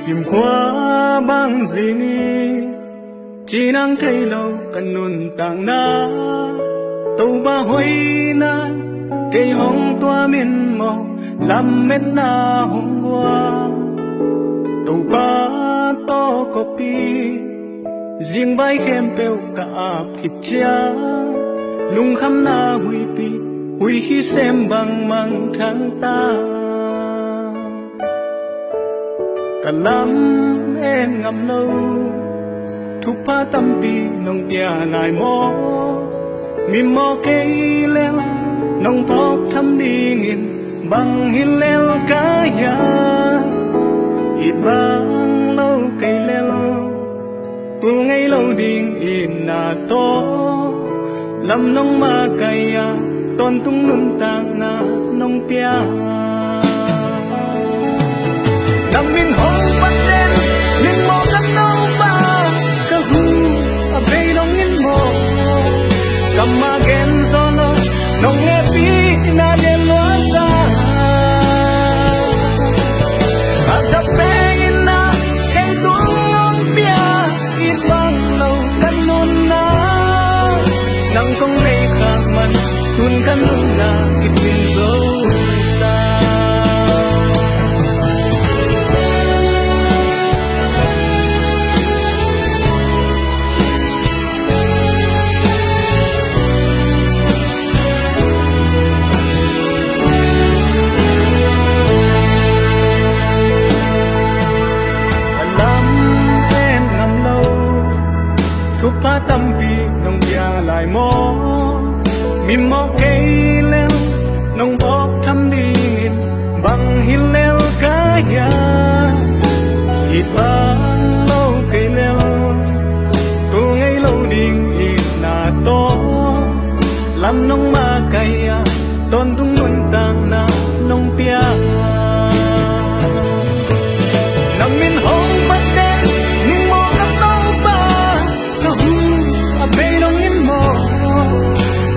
tìm qua bang gì ni chỉ năng thấy lâu cần nôn tàng na tàu ba hoi na cây hồng toa miền màu làm men na hôm qua tàu ba to copy riêng vai khem peo cả áp khít cha lung khăm na hui pi hui khi xem bằng mang tháng ta cả lắm em ngầm lâu thu pa tâm pi nông tia lại mò mìm mò cây leo nông phóc thăm đi nghìn bằng hin leo cá ya ít bang lâu cây leo tu ngay lâu đình in na to lâm nông ma cây ya tôn tung nung tang na nông pia nằm min hong bắt đen min mò cắt nâu ba ca hu a bay nông in mò cầm ma gen gió lo nông nghe pi na đen loa xa a đập bé in na cây tuông nông pia ít bang lâu cắn nôn na nắng công này khác man tuôn cắn nôn na ít min dấu pa tâm pi nông gia lại mò mìm mò cây leo nông bóp thăm đi nghìn bằng hin leo cá ya ít ban lâu cây leo tu ngay lâu đình ít na to làm nông ma cây ya tôn tung luân tang na nông pia nằm min hong bắt đen min mò cắt nâu ba bay nông in mò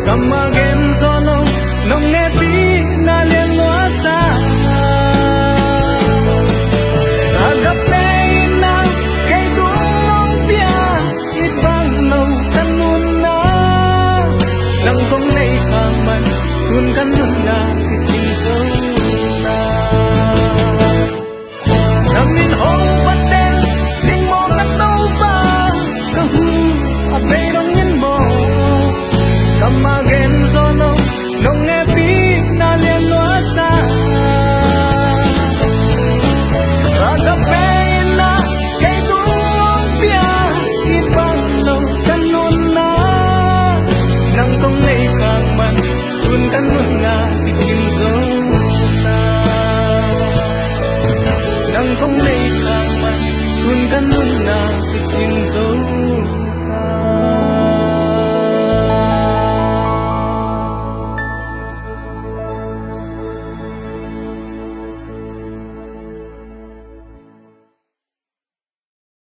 cầm ma gen gió nông nông nghe pi na liên loa xa ta gặp bé na cây tuông nông pia ít vang lâu căn nôn na nắng công này khang man tuôn căn nôn na cái chim dấu na nằm min hong bắt đen linh mò cắt nâu ba ca hu a bay nông in mò cầm ma gen gió nông nông nghe pi na liên loa xa ta gặp bé na cây tuông nông pia ít bang lâu căn nôn na nắng công này khang man tuôn căn nôn na cái chim dấu na nắng công này khang man tuôn căn nôn na cái chim dấu